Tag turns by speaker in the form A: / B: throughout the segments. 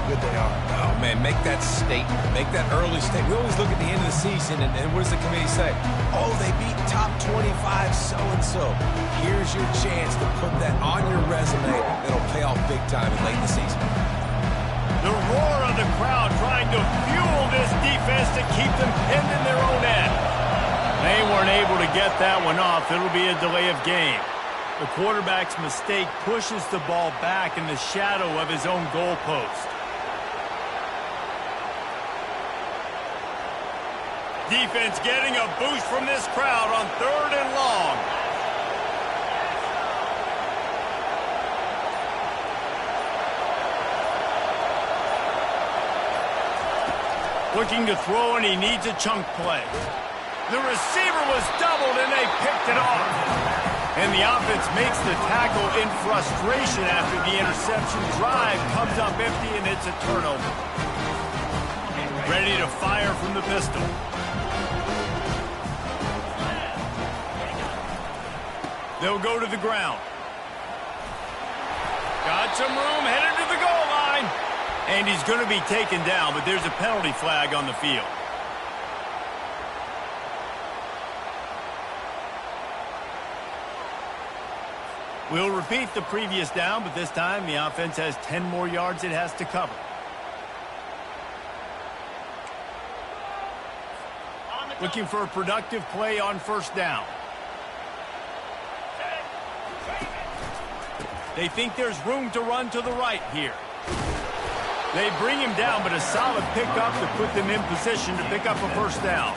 A: good they are.
B: Oh, man, make that statement. Make that early statement. We always look at the end of the season, and what does the committee say? Oh, they beat top 25 so-and-so. Here's your chance to put that on your resume. It'll pay off big time late in the season.
C: The roar of the crowd trying to fuel this defense to keep them pinned in their own end. They weren't able to get that one off. It'll be a delay of game. The quarterback's mistake pushes the ball back in the shadow of his own goalpost. Defense getting a boost from this crowd on 3rd and long. Looking to throw, and he needs a chunk play. The receiver was doubled, and they picked it off. And the offense makes the tackle in frustration after the interception. Drive comes up empty, and it's a turnover. Ready to fire from the pistol. They'll go to the ground. Got some room, headed to the goal line. And he's going to be taken down, but there's a penalty flag on the field. We'll repeat the previous down, but this time the offense has 10 more yards it has to cover. Looking for a productive play on 1st down. They think there's room to run to the right here. They bring him down, but a solid pickup to put them in position to pick up a 1st down.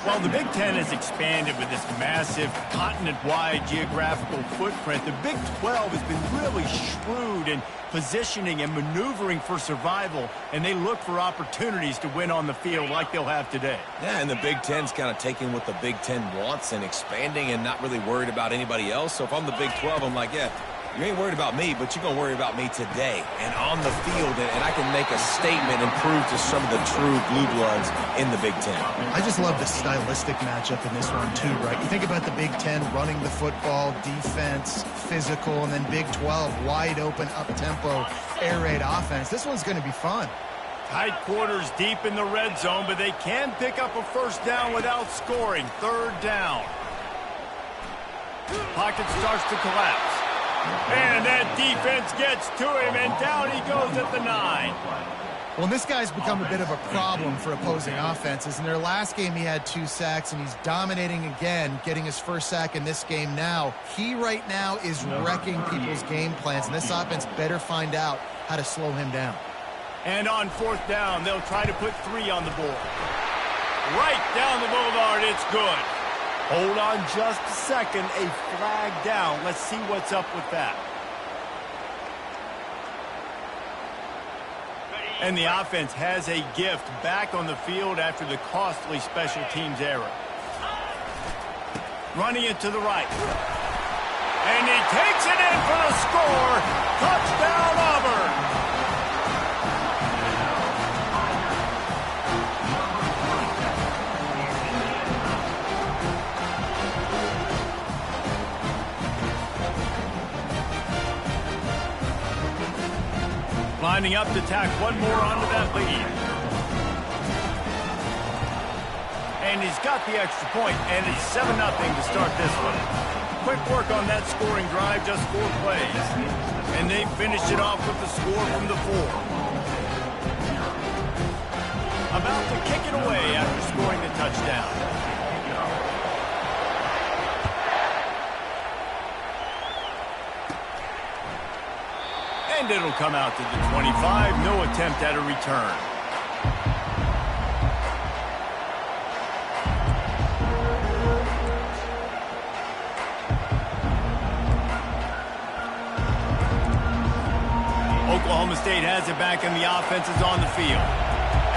C: While the Big Ten has expanded with this massive continent-wide geographical footprint, the Big 12 has been really shrewd in positioning and maneuvering for survival, and they look for opportunities to win on the field like they'll have today.
B: Yeah, and the Big Ten's kind of taking what the Big Ten wants and expanding and not really worried about anybody else. So if I'm the Big 12, I'm like, yeah, you ain't worried about me, but you're going to worry about me today and on the field, and I can make a statement and prove to some of the true blue bloods in the Big Ten.
A: I just love the stylistic matchup in this one, too, right? You think about the Big Ten running the football, defense, physical, and then Big 12, wide open, up-tempo, air raid offense. This one's going to be fun.
C: Tight quarters deep in the red zone, but they can pick up a 1st down without scoring. 3rd down. Pocket starts to collapse. And that defense gets to him, and down he goes at the 9.
A: Well, this guy's become a bit of a problem for opposing offenses. In their last game, he had 2 sacks, and he's dominating again, getting his 1st sack in this game now. He right now is wrecking people's game plans, and this offense better find out how to slow him down.
C: And on 4th down, they'll try to put 3 on the board. Right down the boulevard, it's good. Hold on just a second, a flag down. Let's see what's up with that. And the offense has a gift back on the field after the costly special teams error. Running it to the right. And he takes it in for the score. Touchdown, Auburn. Lining up to tack one more onto that lead. And he's got the extra point, and it's 7-0 to start this one. Quick work on that scoring drive, just 4 plays. And they finished it off with the score from the 4. About to kick it away after scoring the touchdown. And it'll come out to the 25. No attempt at a return. Oklahoma State has it back, and the offense is on the field.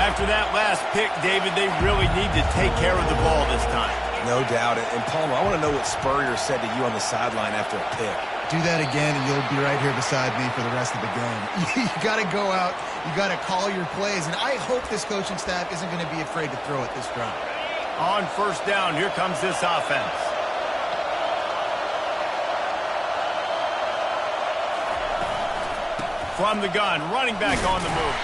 C: After that last pick, David, they really need to take care of the ball this time.
B: No doubt. And Palmer, I want to know what Spurrier said to you on the sideline after a pick.
A: Do that again, and you'll be right here beside me for the rest of the game. You got to go out. You got to call your plays. And I hope this coaching staff isn't going to be afraid to throw it this drive.
C: On 1st down, here comes this offense. From the gun, running back on the move.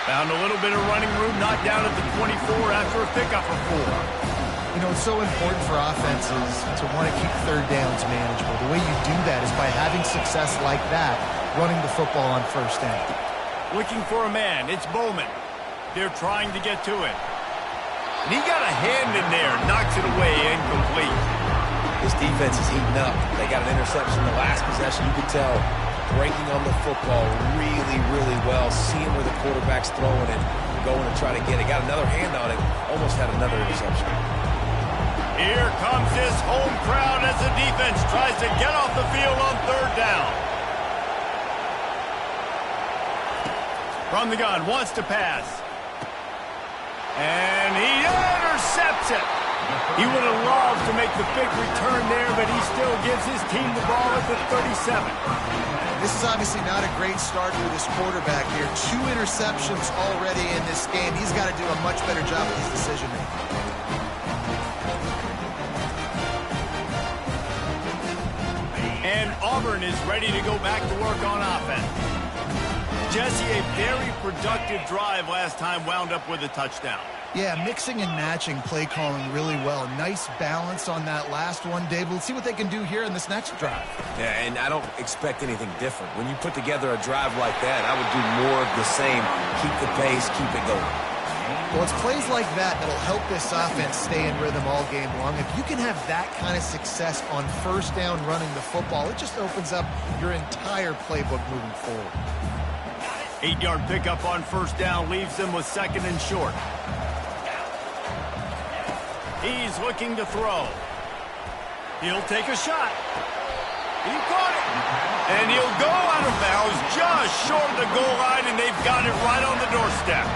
C: Found a little bit of running room, knocked down at the 24 after a pickup of 4.
A: You know, it's so important for offenses to want to keep third downs manageable. The way you do that is by having success like that, running the football on first down.
C: Looking for a man. It's Bowman. They're trying to get to it. And he got a hand in there, knocks it away, incomplete.
B: This defense is heating up. They got an interception the last possession. You could tell breaking on the football really, really well, seeing where the quarterback's throwing it, going to try to get it. Got another hand on it, almost had another interception.
C: Here comes this home crowd as the defense tries to get off the field on third down. From the gun, wants to pass. And he intercepts it. He would have loved to make the big return there, but he still gives his team the ball at the 37.
A: This is obviously not a great start for this quarterback here. 2 interceptions already in this game. He's got to do a much better job with his decision-making.
C: And Auburn is ready to go back to work on offense. Jesse, a very productive drive last time wound up with a touchdown.
A: Yeah, mixing and matching play calling really well. Nice balance on that last one, Dave. Let's see what they can do here in this next drive.
B: Yeah, and I don't expect anything different. When you put together a drive like that, I would do more of the same. Keep the pace, keep it going.
A: Well, it's plays like that that'll help this offense stay in rhythm all game long. If you can have that kind of success on first down running the football, it just opens up your entire playbook moving forward.
C: 8-yard pickup on first down leaves them with second and short. He's looking to throw. He'll take a shot. He caught it. And he'll go out of bounds just short of the goal line, and they've got it right on the doorstep.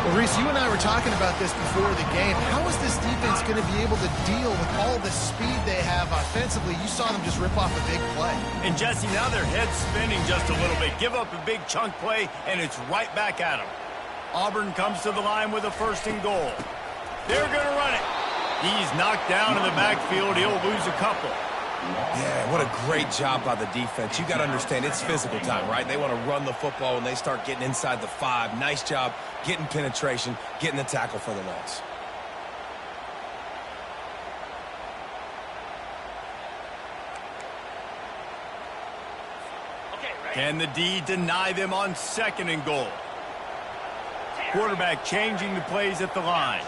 A: Well, Reese, you and I were talking about this before the game. How is this defense going to be able to deal with all the speed they have offensively? You saw them just rip off a big play.
C: And, Jesse, now their head's spinning just a little bit. Give up a big chunk play, and it's right back at them. Auburn comes to the line with a first and goal. They're going to run it. He's knocked down in the backfield. He'll lose a couple.
B: Yeah, what a great job by the defense. You got to understand, it's physical time, right? They want to run the football when they start getting inside the 5. Nice job getting penetration, getting the tackle for the loss.
C: Can the D deny them on second and goal? Quarterback changing the plays at the line.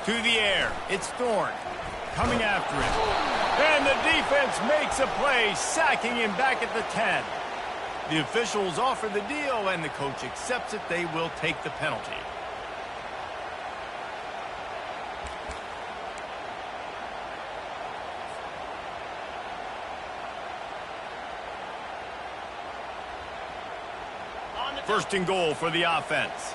C: To the air. It's Thorne coming after him. And the defense makes a play, sacking him back at the 10. The officials offer the deal, and the coach accepts it. They will take the penalty. First and goal for the offense.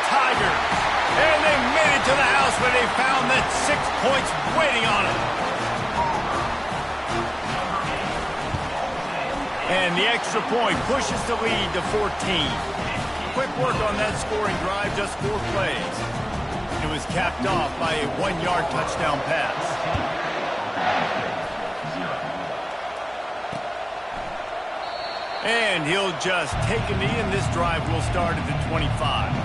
C: Tigers. And they made it to the house where they found that 6 points waiting on them. And the extra point pushes the lead to 14. Quick work on that scoring drive, just 4 plays. It was capped off by a 1-yard touchdown pass. And he'll just take a knee, and this drive will start at the 25.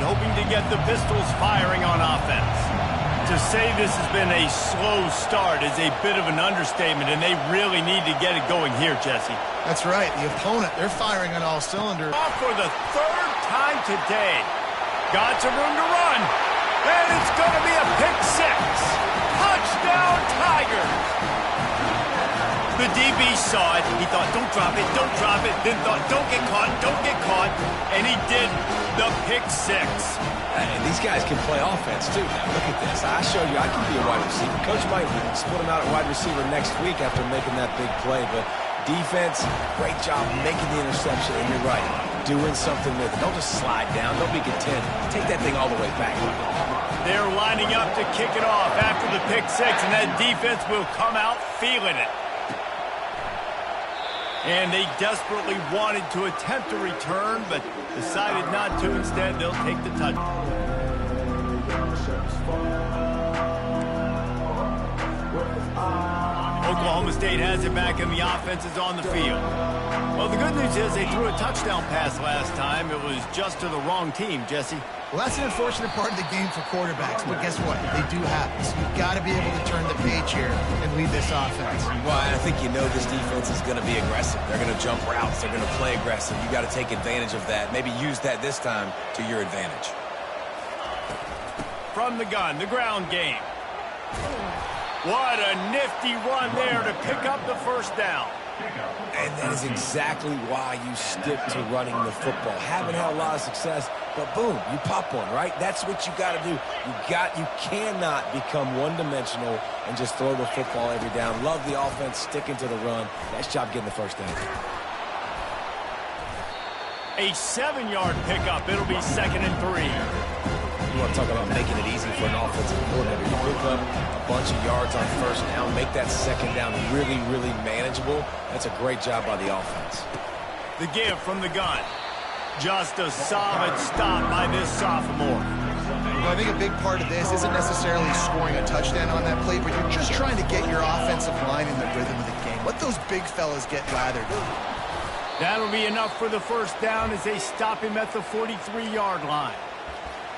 C: Hoping to get the Pistols firing on offense. To say this has been a slow start is a bit of an understatement, and they really need to get it going here, Jesse.
A: That's right. The opponent, they're firing on all cylinders.
C: Off for the 3rd time today. Got some room to run. And it's going to be a pick 6. Touchdown, Tigers. The DB saw it. He thought, don't drop it, don't drop it. Then thought, don't get caught, don't get caught. And he did the pick 6.
B: And these guys can play offense, too. Now, look at this. I showed you I can be a wide receiver. Coach might split him out at wide receiver next week after making that big play. But defense, great job making the interception. And you're right, doing something with it. Don't just slide down. Don't be content. Take that thing all the way back.
C: They're lining up to kick it off after the pick six, and that defense will come out feeling it. And they desperately wanted to attempt a return, but decided not to. Instead, they'll take the touchdown. Oklahoma State has it back, and the offense is on the field. Well, the good news is they threw a touchdown pass last time. It was just to the wrong team, Jesse.
A: Well, that's an unfortunate part of the game for quarterbacks, but guess what? They do happen. So you've got to be able to turn the page here and lead this offense.
B: Well, I think you know this defense is going to be aggressive. They're going to jump routes. They're going to play aggressive. You got to take advantage of that. Maybe use that this time to your advantage.
C: From the gun, the ground game. What a nifty run there to pick up the first down.
B: And that is exactly why you stick to running the football. Haven't had a lot of success, but boom, you pop one, right? That's what you got to do. You cannot become one-dimensional and just throw the football every down. Love the offense, sticking to the run. Nice job getting the first down.
C: A 7-yard pickup. It'll be 2nd and 3.
B: You want to talk about making it easy for an offensive coordinator. You pick up a bunch of yards on first down, make that second down really, really manageable. That's a great job by the offense.
C: The give from the gun. Just a solid stop by this sophomore.
A: Well, I think a big part of this isn't necessarily scoring a touchdown on that play, but you're just trying to get your offensive line in the rhythm of the game. Let those big fellas get lathered.
C: That'll be enough for the first down as they stop him at the 43-yard line.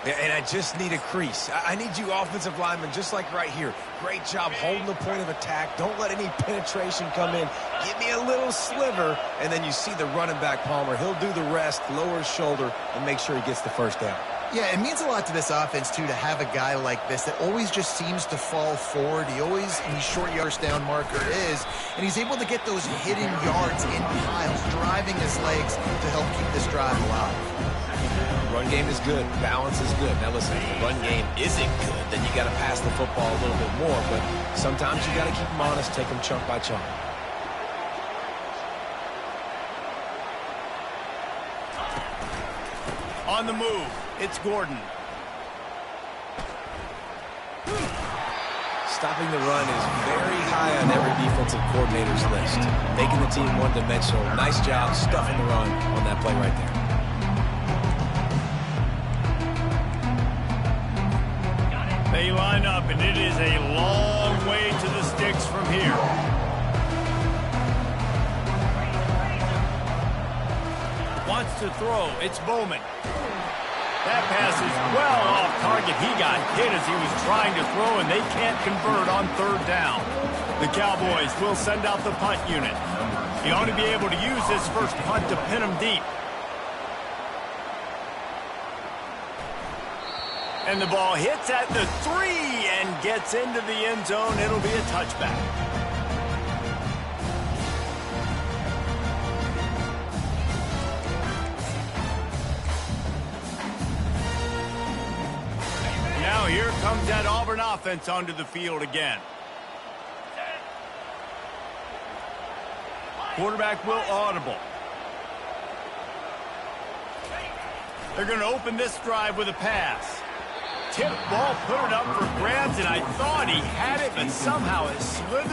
B: Yeah, and I just need a crease. I need you offensive linemen, just like right here. Great job holding the point of attack. Don't let any penetration come in. Give me a little sliver, and then you see the running back, Palmer. He'll do the rest, lower his shoulder, and make sure he gets the first down.
A: Yeah, it means a lot to this offense, too, to have a guy like this that always just seems to fall forward. He's short yards down marker is, and he's able to get those hidden yards in piles, driving his legs to help keep this drive alive.
B: Run game is good. Balance is good. Now, listen, if the run game isn't good, then you got to pass the football a little bit more, but sometimes you got to keep them honest, take them chunk by chunk.
C: On the move, it's Gordon.
B: Stopping the run is very high on every defensive coordinator's list. Making the team one-dimensional. Nice job stuffing the run on that play right there.
C: They line up, and it is a long way to the sticks from here. Wants to throw. It's Bowman. That pass is well off target. He got hit as he was trying to throw, and they can't convert on 3rd down. The Cowboys will send out the punt unit. He ought to be able to use this first punt to pin him deep. And the ball hits at the 3 and gets into the end zone. It'll be a touchback. Now here comes that Auburn offense onto the field again. Quarterback will audible. They're going to open this drive with a pass. Tip ball, put it up for grabs, and I thought he had it, but somehow it slithered